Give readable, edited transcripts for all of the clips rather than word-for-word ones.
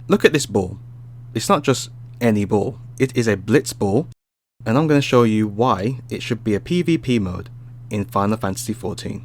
Look at this ball. It's not just any ball, it is a Blitzball, and I'm going to show you why it should be a PvP mode in Final Fantasy XIV.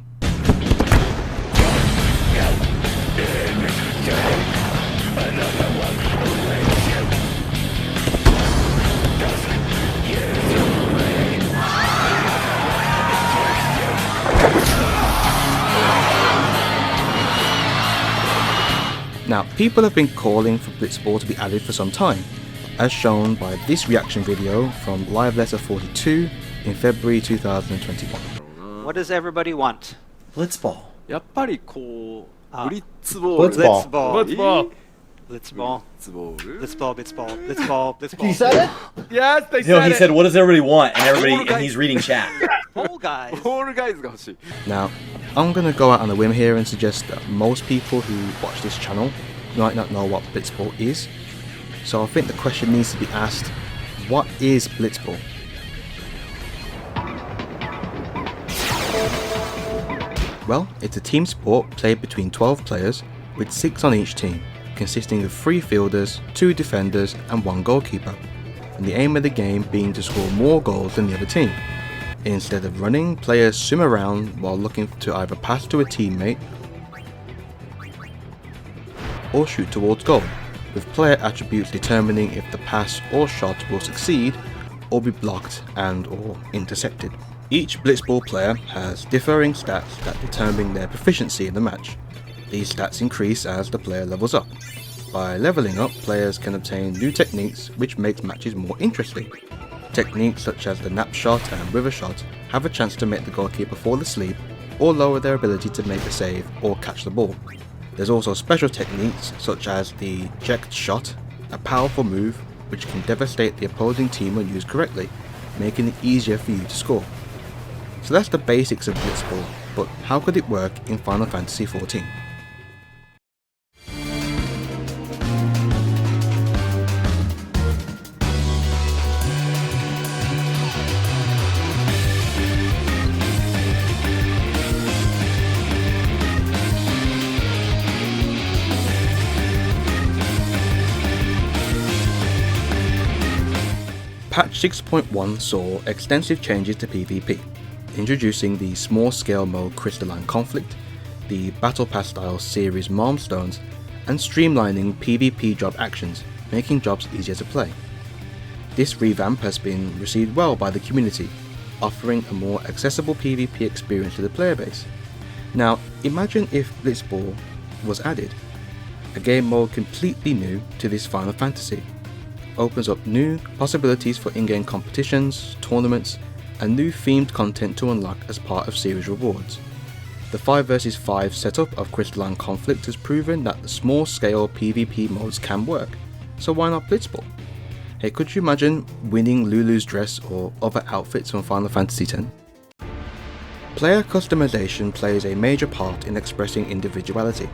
Now, people have been calling for Blitzball to be added for some time, as shown by this reaction video from Live Letter 42 in February 2021. What does everybody want? Blitzball. やっぱりこうあブリッツボール Blitzball. Blitzball. Blitzball. Blitzball. Blitzball. Blitzball. He said it? Yes, they No, said he it. said, what does everybody want? And Fall everybody, Guys. and he's reading chat. Fall Guys. ボールガイズが欲しい。 Now, I'm going to go out on a whim here and suggest that most people who watch this channel might not know what Blitzball is. So I think the question needs to be asked, what is Blitzball? Well, it's a team sport played between 12 players, with 6 on each team, consisting of 3 fielders, 2 defenders and 1 goalkeeper, and the aim of the game being to score more goals than the other team. Instead of running, players swim around while looking to either pass to a teammate or shoot towards goal, with player attributes determining if the pass or shot will succeed or be blocked and or intercepted. Each Blitzball player has differing stats that determine their proficiency in the match. These stats increase as the player levels up. By leveling up, players can obtain new techniques which makes matches more interesting. Techniques such as the nap shot and river shot have a chance to make the goalkeeper fall asleep or lower their ability to make a save or catch the ball. There's also special techniques such as the checked shot, a powerful move which can devastate the opposing team when used correctly, making it easier for you to score. So that's the basics of Blitzball, but how could it work in Final Fantasy XIV? Patch 6.1 saw extensive changes to PvP, introducing the small-scale mode Crystalline Conflict, the Battle Pass style series milestones, and streamlining PvP job actions, making jobs easier to play. This revamp has been received well by the community, offering a more accessible PvP experience to the player base. Now, imagine if Blitzball was added, a game mode completely new to this Final Fantasy. Opens up new possibilities for in-game competitions, tournaments, and new themed content to unlock as part of series rewards. The 5 vs 5 setup of Crystalline Conflict has proven that the small-scale PvP modes can work, so why not Blitzball? Hey, could you imagine winning Lulu's dress or other outfits from Final Fantasy X? Player customization plays a major part in expressing individuality.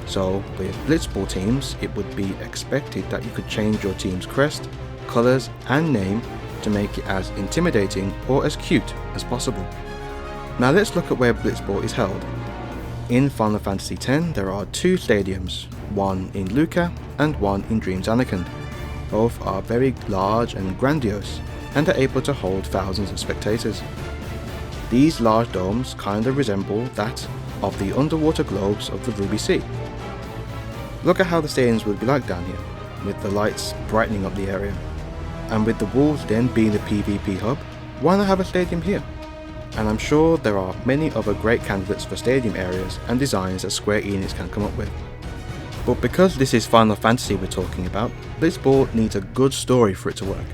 So, with Blitzball teams, it would be expected that you could change your team's crest, colours and name to make it as intimidating or as cute as possible. Now let's look at where Blitzball is held. In Final Fantasy X there are 2 stadiums, one in Luca and one in Dreams Anakin. Both are very large and grandiose and are able to hold thousands of spectators. These large domes kinda resemble that of the underwater globes of the Ruby Sea. Look at how the stadiums would be like down here, with the lights brightening up the area. And with the Wolves Den being the PvP hub, why not have a stadium here? And I'm sure there are many other great candidates for stadium areas and designs that Square Enix can come up with. But because this is Final Fantasy we're talking about, Blitzball needs a good story for it to work.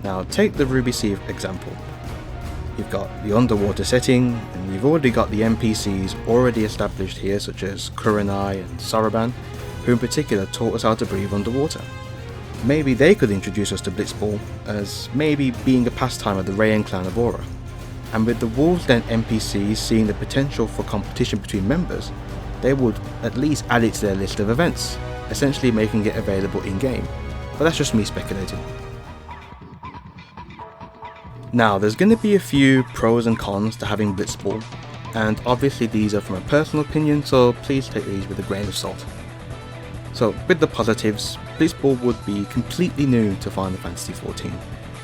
Now take the Ruby Sea example. You've got the underwater setting, and you've already got the NPCs already established here such as Kurenai and Saraban, who in particular taught us how to breathe underwater. Maybe they could introduce us to Blitzball as maybe being a pastime of the Rayan clan of Aura. And with the Wolves Den NPCs seeing the potential for competition between members, they would at least add it to their list of events, essentially making it available in-game. But that's just me speculating. Now, there's going to be a few pros and cons to having Blitzball, and obviously these are from a personal opinion, so please take these with a grain of salt. So with the positives, Blitzball would be completely new to Final Fantasy XIV,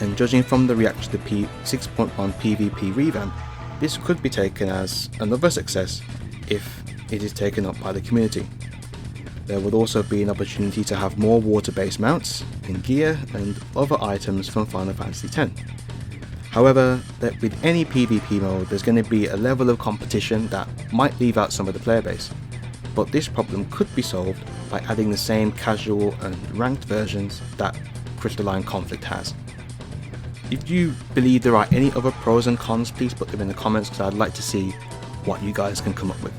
and judging from the reaction to 6.1 PVP revamp, this could be taken as another success if it is taken up by the community. There would also be an opportunity to have more water-based mounts in gear and other items from Final Fantasy X. However, that with any PvP mode there's going to be a level of competition that might leave out some of the player base, but this problem could be solved by adding the same casual and ranked versions that Crystalline Conflict has. If you believe there are any other pros and cons, please put them in the comments because I'd like to see what you guys can come up with.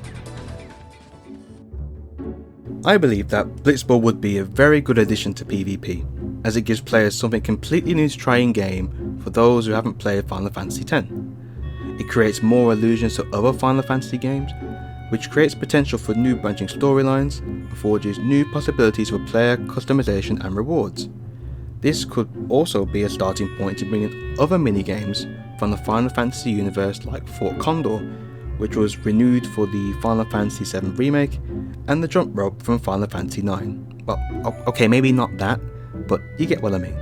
I believe that Blitzball would be a very good addition to PvP, as it gives players something completely new to try in game for those who haven't played Final Fantasy X. It creates more allusions to other Final Fantasy games, which creates potential for new branching storylines and forges new possibilities for player customization and rewards. This could also be a starting point to bring in other minigames from the Final Fantasy universe like Fort Condor, which was renewed for the Final Fantasy VII Remake, and the jump rope from Final Fantasy IX. Well, okay, maybe not that, but you get what I mean.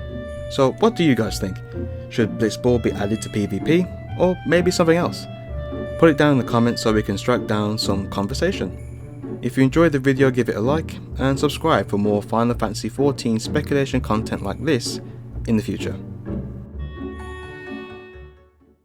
So what do you guys think? Should Blitzball be added to PvP, or maybe something else? Put it down in the comments so we can strike down some conversation. If you enjoyed the video, give it a like, and subscribe for more Final Fantasy XIV speculation content like this in the future.